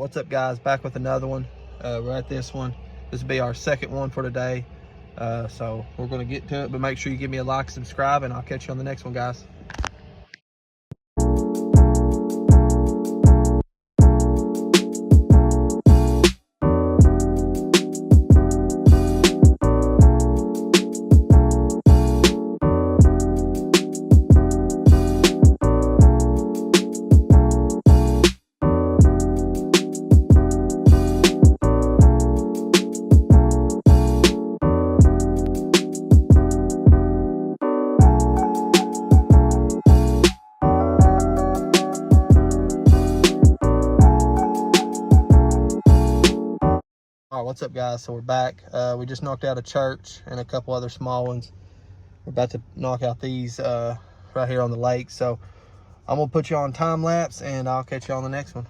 What's up, guys? Back with another one. We're at this one. This will be our second one for today. So we're going to get to it, but make sure you give me a like, subscribe, and I'll catch you on the next one, guys. All right, what's up, guys? So we're back. We just knocked out a church and a couple other small ones. We're about to knock out these right here on the lake. So I'm gonna put you on time lapse and I'll catch you on the next one.